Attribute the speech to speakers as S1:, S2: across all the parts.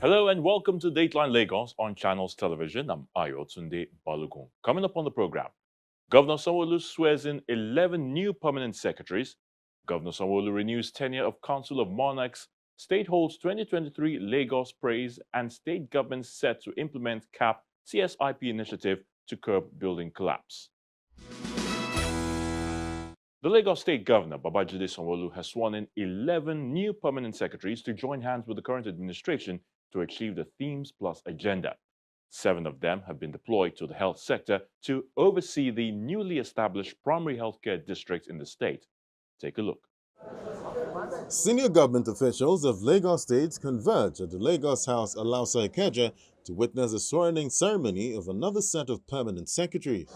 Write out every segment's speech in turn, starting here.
S1: Hello and welcome to Dateline Lagos on Channels Television. I'm Ayotunde Balogun. Coming up on the program, Governor Sanwo-Olu swears in 11 new permanent secretaries. Governor Sanwo-Olu renews tenure of Council of Monarchs. State holds 2023 Lagos Praise, and state government set to implement CAP CSIP initiative to curb building collapse. The Lagos State Governor, Babajide Sanwo-Olu, has sworn in 11 new permanent secretaries to join hands with the current administration to achieve the Themes Plus agenda. 7 of them have been deployed to the health sector to oversee the newly established primary healthcare districts in the state. Take a look.
S2: Senior government officials of Lagos State converge at the Lagos House Alausa Ikeja to witness the swearing-in ceremony of another set of permanent secretaries.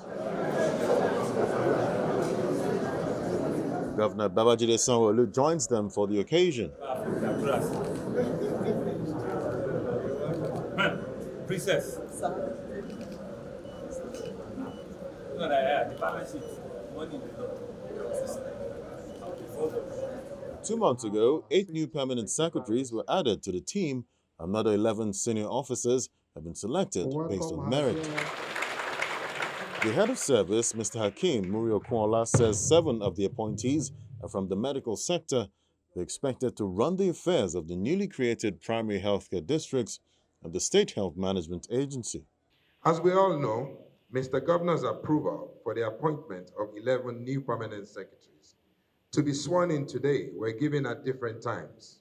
S2: Governor Babajide Sanwo-Olu joins them for the occasion.
S3: Princess.
S2: 2 months ago, 8 new permanent secretaries were added to the team. Another 11 senior officers have been selected based on merit. The head of service, Mr. Hakeem Muri-Okunola, says 7 of the appointees are from the medical sector. They're expected to run the affairs of the newly created primary healthcare districts and the State Health Management Agency.
S4: As we all know, Mr. Governor's approval for the appointment of 11 new permanent secretaries to be sworn in today were given at different times.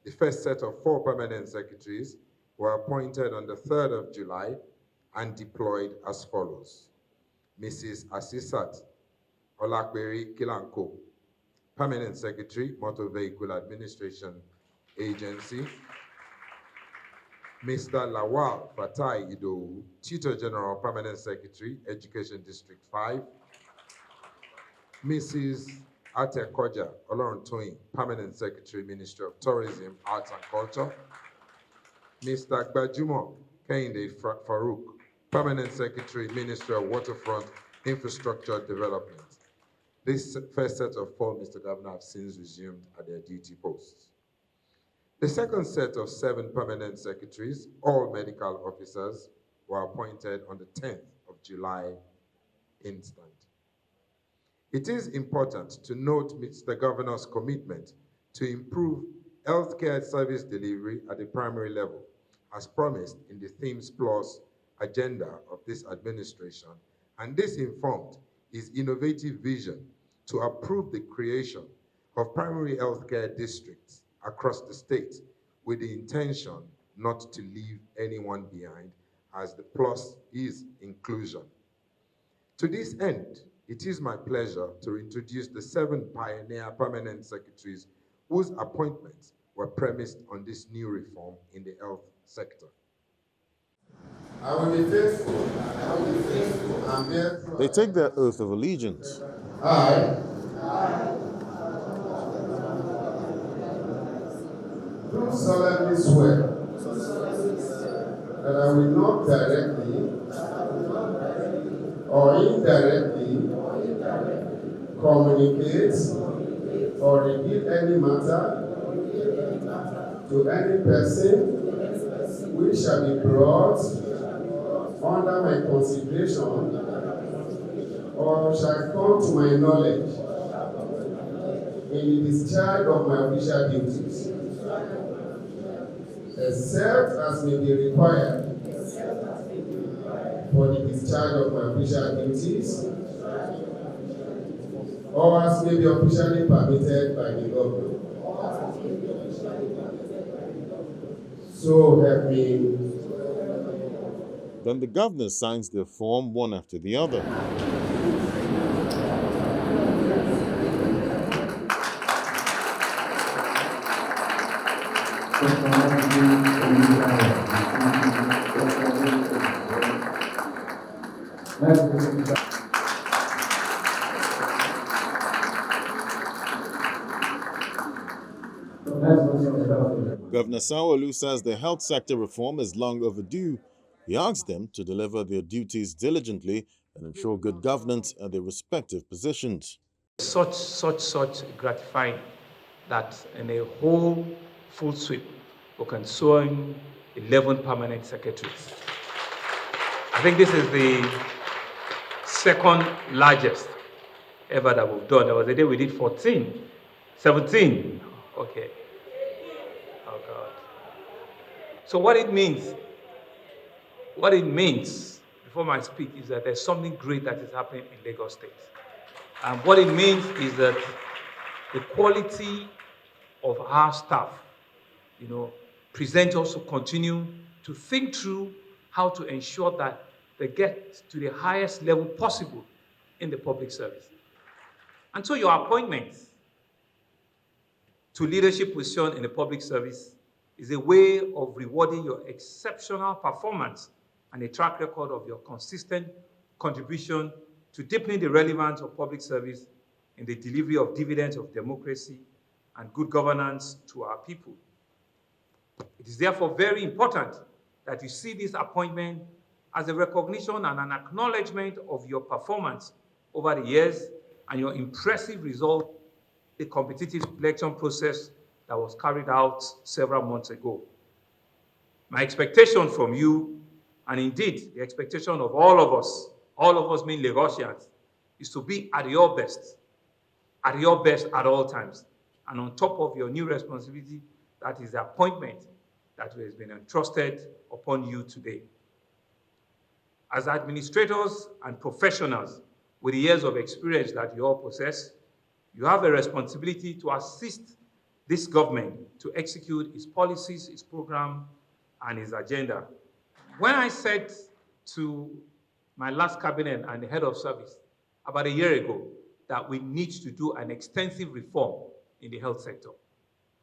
S4: The first set of 4 permanent secretaries were appointed on the 3rd of July and deployed as follows. Mrs. Asisat Olakberi Kilanko, Permanent Secretary, Motor Vehicle Administration Agency. Mr. Lawal Fatai Idowu, Tutor General, Permanent Secretary, Education District 5. Mrs. Ate Koja Oloruntoyin, Permanent Secretary, Ministry of Tourism, Arts and Culture. Mr. Gbajumo Kehinde Farouk, Permanent Secretary, Ministry of Waterfront Infrastructure Development. This first set of 4, Mr. Governor, have since resumed at their duty posts. The second set of 7 permanent secretaries, all medical officers, were appointed on the 10th of July instant. It is important to note Mr. Governor's commitment to improve healthcare service delivery at the primary level, as promised in the Themes Plus agenda of this administration, and this informed his innovative vision to approve the creation of primary healthcare districts across the state with the intention not to leave anyone behind, as the plus is inclusion. To this end, it is my pleasure to introduce the 7 pioneer permanent secretaries whose appointments were premised on this new reform in the health sector.
S5: I will be faithful. And bear true.
S2: They take their oath of allegiance.
S5: I do solemnly swear that I will not directly or indirectly communicate or reveal any matter to any person which shall be brought under my consideration or shall come to my knowledge in the discharge of my official duties, except as may be required for the discharge of my official duties, or as may be officially permitted by the government. So help me.
S2: Then the governor signs their form one after the other. Governor Sanwo-Olu says the health sector reform is long overdue. He asked them to deliver their duties diligently and ensure good governance at their respective positions.
S3: Such gratifying that in a whole full sweep we can swear in 11 permanent secretaries. I think this is the second largest ever that we've done. There was a day we did 14, 17. Okay. Oh God. So what it means, before I speak, is that there's something great that is happening in Lagos State. And what it means is that the quality of our staff, presenters will continue to think through how to ensure that they get to the highest level possible in the public service. And so your appointment to leadership position in the public service is a way of rewarding your exceptional performance and a track record of your consistent contribution to deepening the relevance of public service in the delivery of dividends of democracy and good governance to our people. It is therefore very important that you see this appointment as a recognition and an acknowledgement of your performance over the years and your impressive result, the competitive selection process that was carried out several months ago. My expectation from you, and indeed the expectation of all of us being Lagosians, is to be at your best at all times. And on top of your new responsibility, that is the appointment that has been entrusted upon you today. As administrators and professionals with the years of experience that you all possess, you have a responsibility to assist this government to execute its policies, its program, and its agenda. When I said to my last cabinet and the head of service about a year ago that we need to do an extensive reform in the health sector,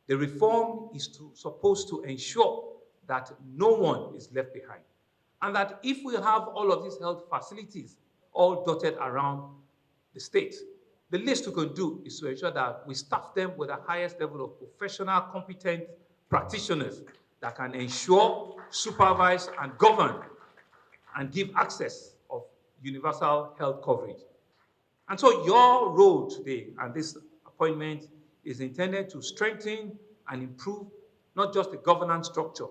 S3: the reform is supposed to ensure that no one is left behind. And that if we have all of these health facilities all dotted around the state, the least we can do is to ensure that we staff them with the highest level of professional, competent practitioners that can ensure, supervise, and govern and give access of universal health coverage. And so your role today and this appointment is intended to strengthen and improve not just the governance structure,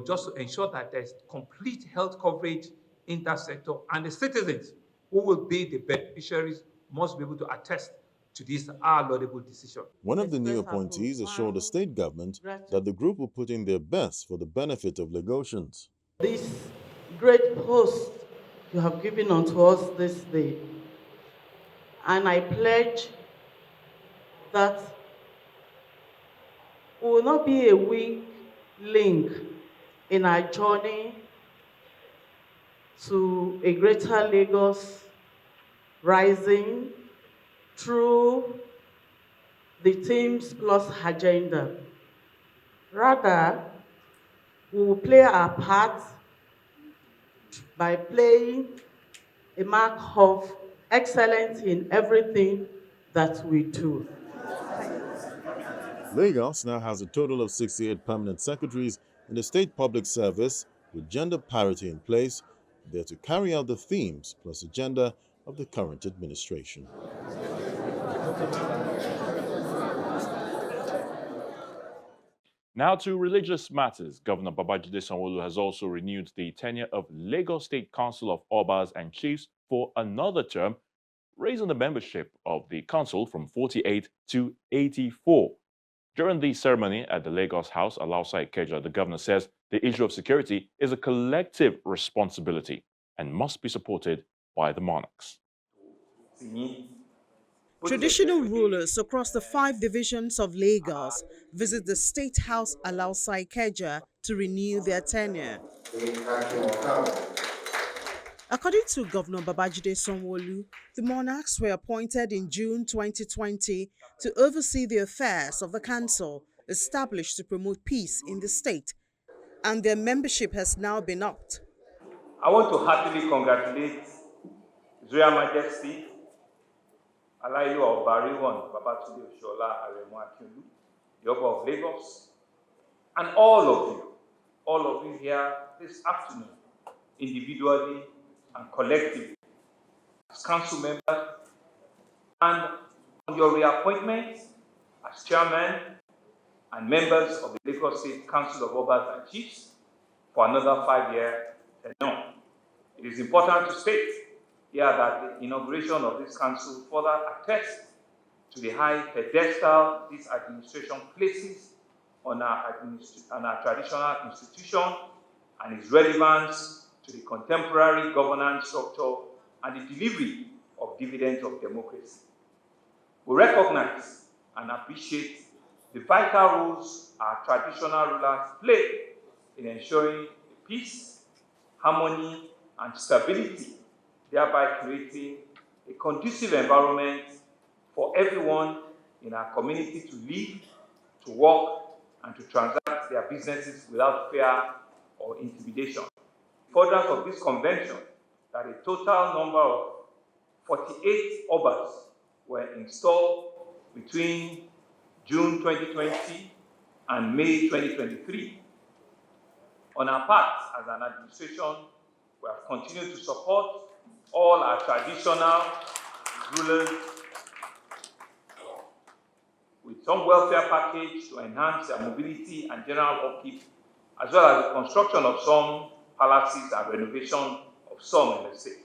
S3: just to ensure that there's complete health coverage in that sector, and the citizens who will be the beneficiaries must be able to attest to this laudable decision.
S2: One of the new appointees assured the state government that the group will put in their best for the benefit of Lagosians.
S6: This great post you have given unto us this day, and I pledge that we will not be a weak link in our journey to a greater Lagos rising through the Teams Plus agenda. Rather, we will play our part by playing a mark of excellence in everything that we do.
S2: Lagos now has a total of 68 permanent secretaries in the state public service with gender parity in place. They're to carry out the themes plus agenda of the current administration.
S1: Now to religious matters. Governor Babajide Sanwo-Olu has also renewed the tenure of Lagos State Council of Obas and Chiefs for another term, raising the membership of the council from 48 to 84. During the ceremony at the Lagos House, alongside Ikeja, the governor says the issue of security is a collective responsibility and must be supported by the monarchs.
S7: Traditional rulers across the 5 divisions of Lagos visit the State House alongside Ikeja to renew their tenure. According to Governor Babajide Sanwo-Olu, the monarchs were appointed in June 2020 to oversee the affairs of the council established to promote peace in the state, and their membership has now been upped.
S3: I want to heartily congratulate His Royal Majesty Alayu Obariwan Babatunde Oshola Aremu Akinolu, the Oba of Lagos, and all of you here this afternoon, individually and collectively, as council members, and on your reappointment as chairman and members of the Lagos State Council of Obas and Chiefs, for another 5-year tenure. It is important to state here that the inauguration of this council further attests to the high pedestal this administration places on our traditional institution and its relevance to the contemporary governance structure and the delivery of dividends of democracy. We recognize and appreciate the vital roles our traditional rulers play in ensuring peace, harmony, and stability, thereby creating a conducive environment for everyone in our community to live, to work, and to transact their businesses without fear or intimidation. Furtherance of this convention, that a total number of 48 Obas were installed between June 2020 and May 2023. On our part, as an administration, we have continued to support all our traditional rulers with some welfare package to enhance their mobility and general upkeep, as well as the construction of some palaces and renovation of some in the state.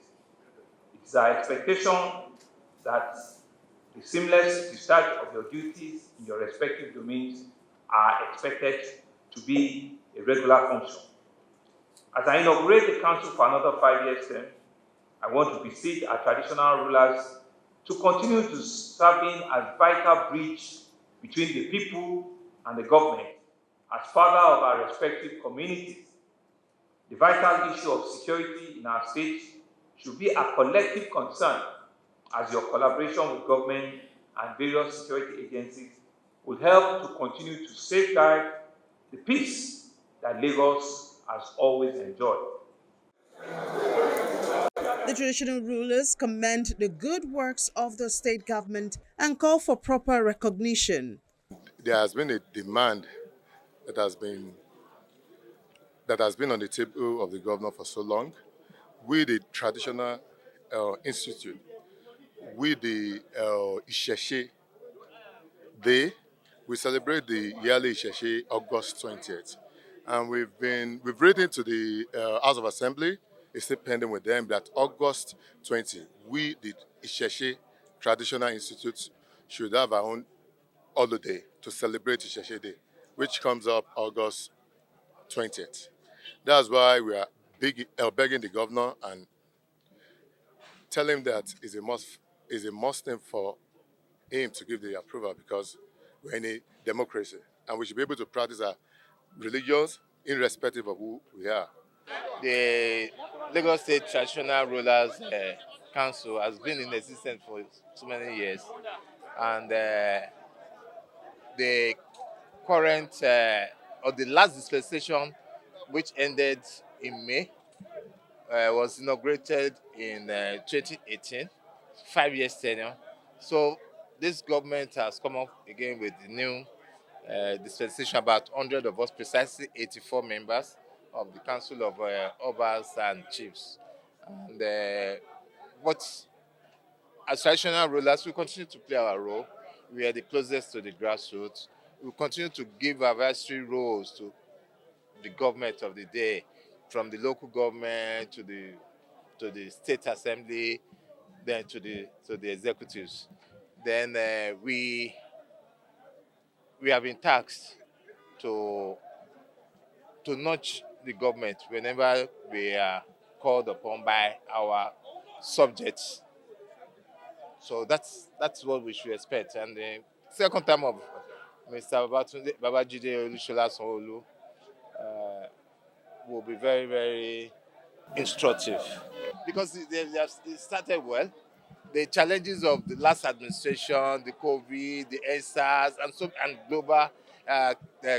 S3: It is our expectation that the seamless discharge of your duties in your respective domains are expected to be a regular function. As I inaugurate the council for another 5 years term, I want to beseech our traditional rulers to continue to serving as vital bridge between the people and the government as father of our respective communities. The vital issue of security in our state should be a collective concern, as your collaboration with government and various security agencies will help to continue to safeguard the peace that Lagos has always enjoyed.
S7: The traditional rulers commend the good works of the state government and call for proper recognition.
S8: There has been a demand that has been on the table of the governor for so long. We, the traditional institute, we, the Isheshe Day, we celebrate the yearly Isheshe August 20th. And we've written to the House of Assembly, it's still pending with them, that August 20, we, the Isheshe Traditional Institute, should have our own holiday to celebrate Isheshe Day, which comes up August 20th. That's why we are begging the governor and tell him that is a must thing for him to give the approval, because we're in a democracy and we should be able to practice our religions irrespective of who we are.
S9: The Lagos State Traditional Rulers Council has been in existence for so many years, and the current or the last dispensation, which ended in May, was inaugurated in 2018, 5 years tenure. So this government has come up again with the new dispensation, about 100 of us, precisely 84 members of the Council of Obas and Chiefs. And but as traditional rulers, we continue to play our role. We are the closest to the grassroots. We continue to give advisory roles to the government of the day, from the local government to the state assembly, then to the executives. Then we have been tasked to nudge the government whenever we are called upon by our subjects. So that's what we should expect. And the second term of Mr. Babajide Sanwo-Olu will be very, very instructive, because it started well. The challenges of the last administration, the COVID, the ESAs, and global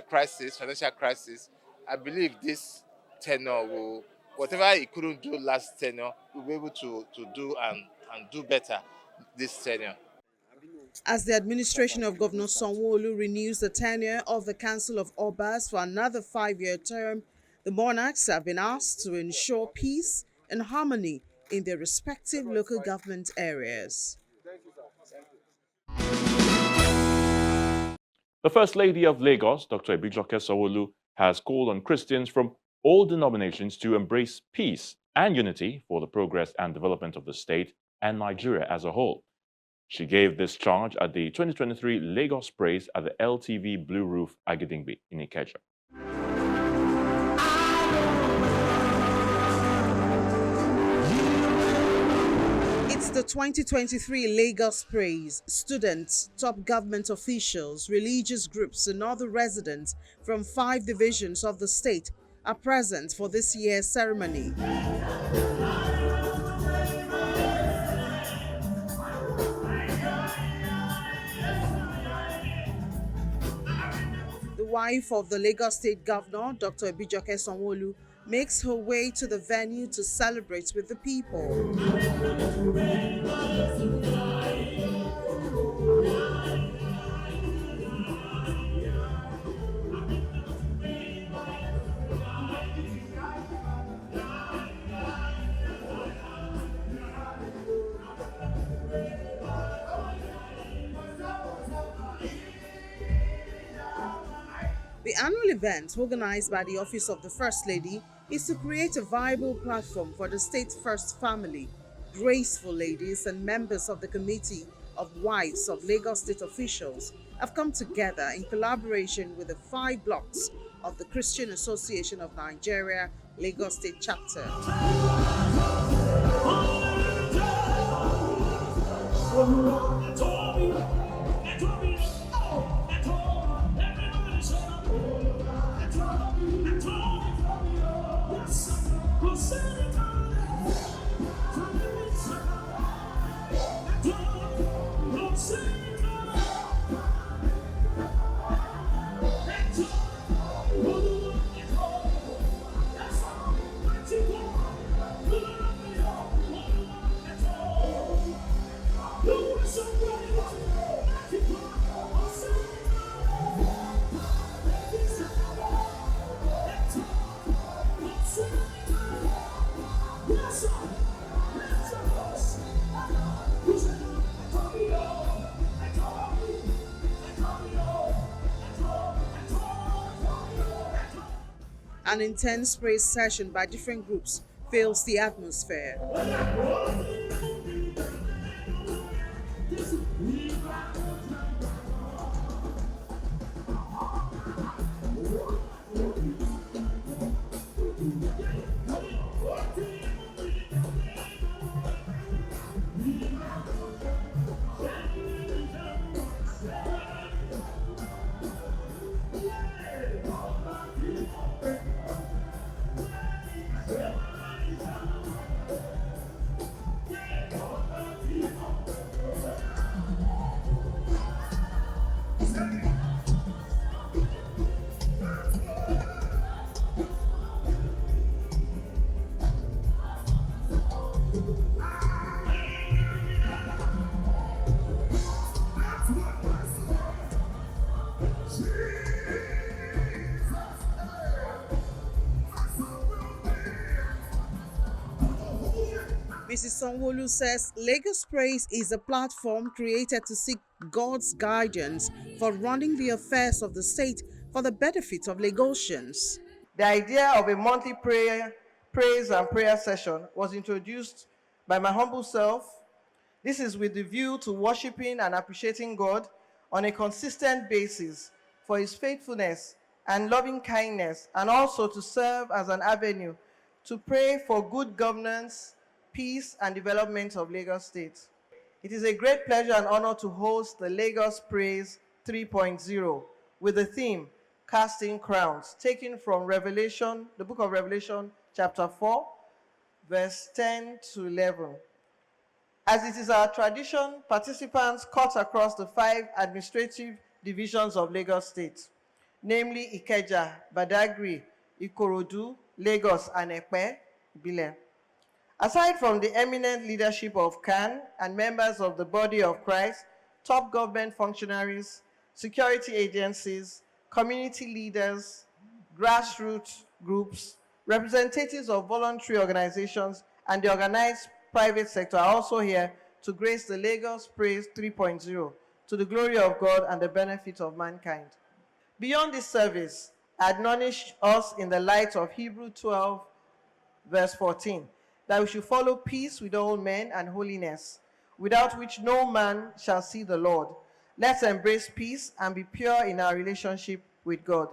S9: crisis, financial crisis, I believe this tenure will, whatever he couldn't do last tenure, we'll be able to do and do better this tenure.
S7: As the administration of Governor Sanwo-Olu renews the tenure of the Council of Obas for another 5-year term, the monarchs have been asked to ensure peace and harmony in their respective local government areas.
S1: The First Lady of Lagos, Dr. Sanwo-Olu, has called on Christians from all denominations to embrace peace and unity for the progress and development of the state and Nigeria as a whole. She gave this charge at the 2023 Lagos Praise at the LTV Blue Roof Agidingbi in Ikeja.
S7: It's the 2023 Lagos Praise. Students, top government officials, religious groups, and other residents from 5 divisions of the state are present for this year's ceremony. The wife of the Lagos State Governor, Dr. Sanwo-Olu, makes her way to the venue to celebrate with the people. The annual event, organized by the Office of the First Lady, is to create a viable platform for the state's first family. Graceful ladies and members of the Committee of Wives of Lagos State officials have come together in collaboration with the 5 blocks of the Christian Association of Nigeria, Lagos State Chapter. An intense praise session by different groups fills the atmosphere. Mrs. Sanwo-Olu says Lagos Praise is a platform created to seek God's guidance for running the affairs of the state for the benefit of Lagosians.
S10: The idea of a monthly praise and prayer session was introduced by my humble self. This is with the view to worshiping and appreciating God on a consistent basis for His faithfulness and loving kindness, and also to serve as an avenue to pray for good governance, peace, and development of Lagos State. It is a great pleasure and honor to host the Lagos Praise 3.0 with the theme, Casting Crowns, taken from Revelation, the book of Revelation, chapter 4, verse 10 to 11. As it is our tradition, participants cut across the 5 administrative divisions of Lagos State, namely Ikeja, Badagry, Ikorodu, Lagos, and Epe, Ibile. Aside from the eminent leadership of CAN and members of the body of Christ, top government functionaries, security agencies, community leaders, grassroots groups, representatives of voluntary organizations, and the organized private sector are also here to grace the Lagos Praise 3.0 to the glory of God and the benefit of mankind. Beyond this service, admonished us in the light of Hebrews 12, verse 14, that we should follow peace with all men and holiness, without which no man shall see the Lord. Let's embrace peace and be pure in our relationship with God.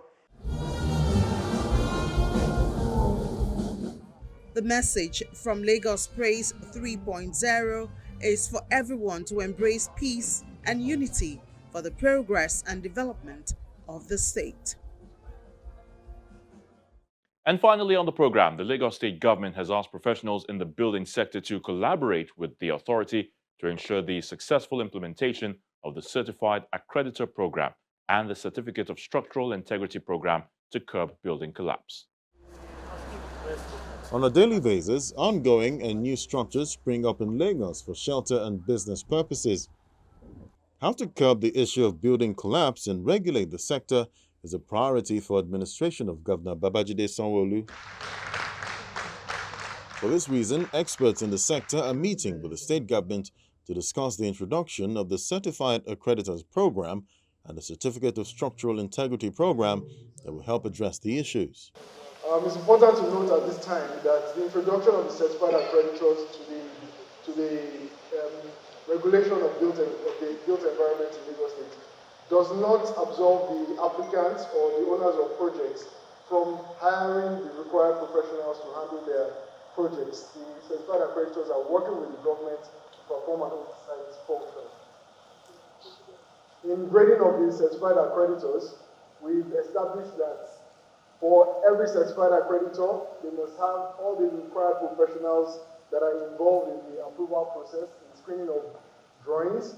S7: The message from Lagos Praise 3.0 is for everyone to embrace peace and unity for the progress and development of the state.
S1: And finally on the program, the Lagos State government has asked professionals in the building sector to collaborate with the authority to ensure the successful implementation of the Certified Accreditor Program and the Certificate of Structural Integrity Program to curb building collapse.
S2: On a daily basis, ongoing and new structures spring up in Lagos for shelter and business purposes. How to curb the issue of building collapse and regulate the sector is a priority for administration of Governor Babajide Sanwo-Olu. For this reason, experts in the sector are meeting with the state government to discuss the introduction of the Certified Accreditors Program and the Certificate of Structural Integrity Program that will help address the issues.
S11: It's important to note at this time that the introduction of the certified accreditors to the regulation of the built environment in Lagos State does not absolve the applicants or the owners of projects from hiring the required professionals to handle their projects. The certified accreditors are working with the government to perform an oversight function. In grading of the certified accreditors, we've established that for every certified accreditor, they must have all the required professionals that are involved in the approval process, in screening of drawings,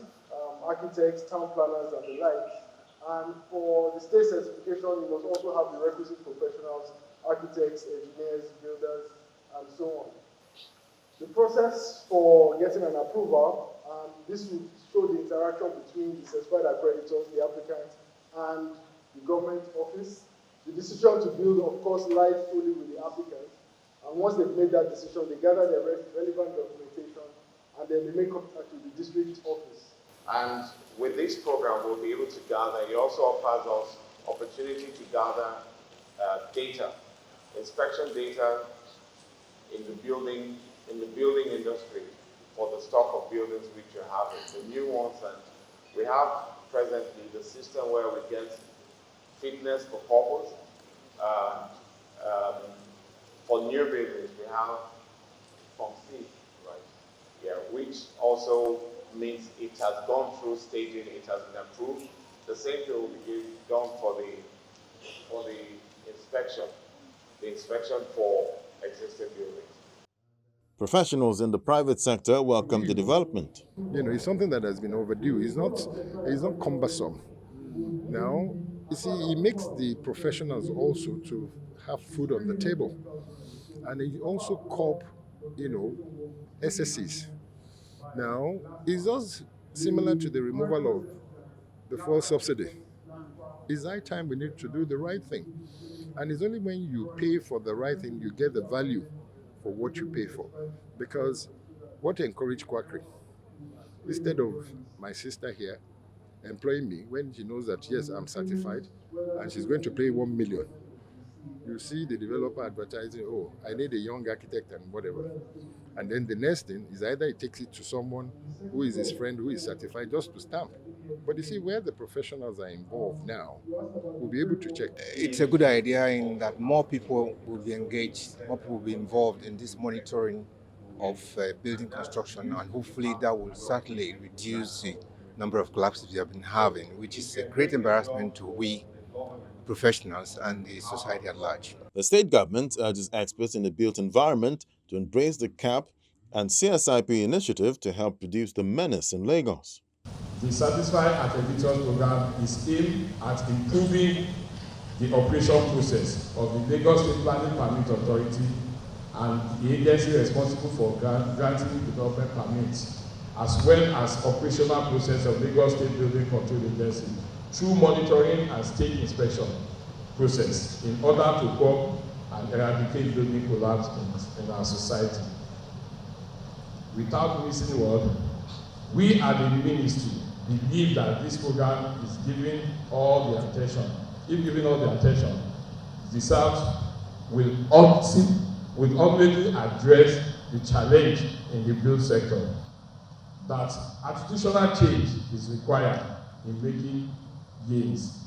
S11: architects, town planners, and the like. And for the state certification, you must also have the requisite professionals, architects, engineers, builders, and so on. The process for getting an approval, this will show the interaction between the certified accreditors, the applicant, and the government office. The decision to build, of course, lies fully with the applicant. And once they've made that decision, they gather their relevant documentation, and then they make contact with the district office.
S12: And with this program, we'll be able to gather. It also offers us opportunity to gather data, inspection data in the building industry for the stock of buildings which you're having, the new ones. And we have presently the system where we get fitness for purpose. For new buildings, we have from C, right? Yeah, which also means it has gone through staging, it has been approved. The same thing will be done for the inspection for existing buildings.
S2: Professionals in the private sector welcome the development.
S13: It's something that has been overdue. It's not cumbersome. Now, you see, it makes the professionals also to have food on the table. And it also curb, SSCs. Now, it's just similar to the removal of the fuel subsidy. It's high time we need to do the right thing. And it's only when you pay for the right thing, you get the value for what you pay for. Because what encourage quackery? Instead of my sister here employing me when she knows that, yes, I'm certified, and she's going to pay 1 million. You see the developer advertising, oh, I need a young architect and whatever. And then the next thing is either he takes it to someone who is his friend, who is certified, just to stamp. But you see, where the professionals are involved now, we'll be able to check.
S14: It's a good idea in that more people will be engaged, more people will be involved in this monitoring of building construction, and hopefully that will certainly reduce the number of collapses we have been having, which is a great embarrassment to we professionals and the society at large.
S2: The state government urges experts in the built environment to embrace the CAP and CSIP initiative to help reduce the menace in Lagos.
S15: The Certified Accreditation Program is aimed at improving the operation process of the Lagos State Planning Permit Authority and the agency responsible for granting development permits, as well as operational process of Lagos State Building Control Agency through monitoring and state inspection process in order to curb and eradicate building collapse in our society. Without missing a word, we at the ministry believe that this program is giving all the attention. If given all the attention, the South will ultimately address the challenge in the build sector. That institutional change is required in making gains.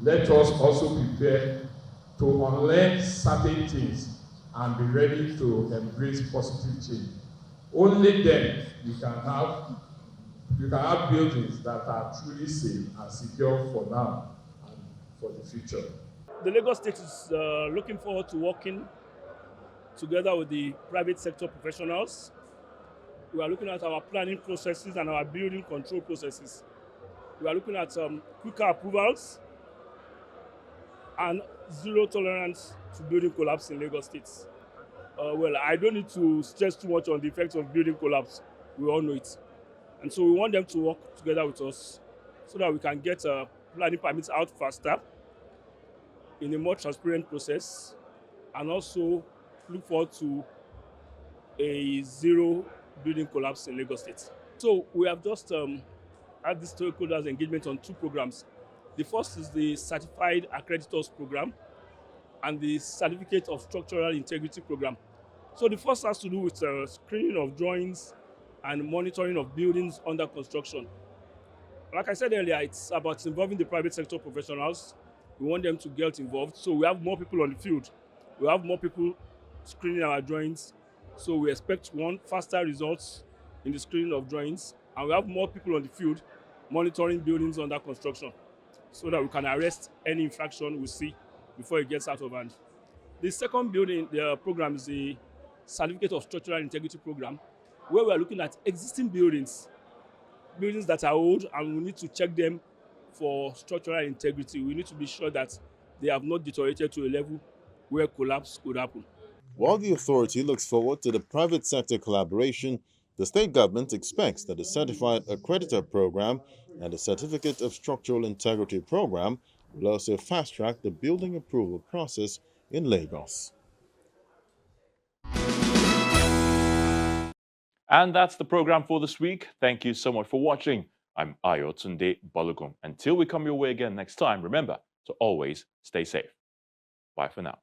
S15: Let us also prepare to unlearn certain things and be ready to embrace positive change. Only then you can have buildings that are truly safe and secure for now and for the future.
S16: The Lagos State is looking forward to working together with the private sector professionals. We are looking at our planning processes and our building control processes. We are looking at quicker approvals and zero tolerance to building collapse in Lagos State. Well, I don't need to stress too much on the effects of building collapse. We all know it. And so we want them to work together with us so that we can get planning permits out faster in a more transparent process, and also look forward to a zero building collapse in Lagos State. So we have just had this stakeholders engagement on two programs. The first is the Certified Accreditors Program and the Certificate of Structural Integrity Program. So the first has to do with screening of drawings and monitoring of buildings under construction. Like I said earlier, it's about involving the private sector professionals. We want them to get involved. So we have more people on the field. We have more people screening our drawings. So we expect faster results in the screening of drawings. And we have more people on the field monitoring buildings under construction so that we can arrest any infraction we see before it gets out of hand. The second program is the Certificate of Structural Integrity Program, where we are looking at existing buildings that are old, and we need to check them for structural integrity. We need to be sure that they have not deteriorated to a level where collapse could happen.
S2: While the authority looks forward to the private sector collaboration, the state government expects that the Certified Accreditor Program and the Certificate of Structural Integrity Program will also fast-track the building approval process in Lagos.
S1: And that's the program for this week. Thank you so much for watching. I'm Ayotunde Balogun. Until we come your way again next time, remember to always stay safe. Bye for now.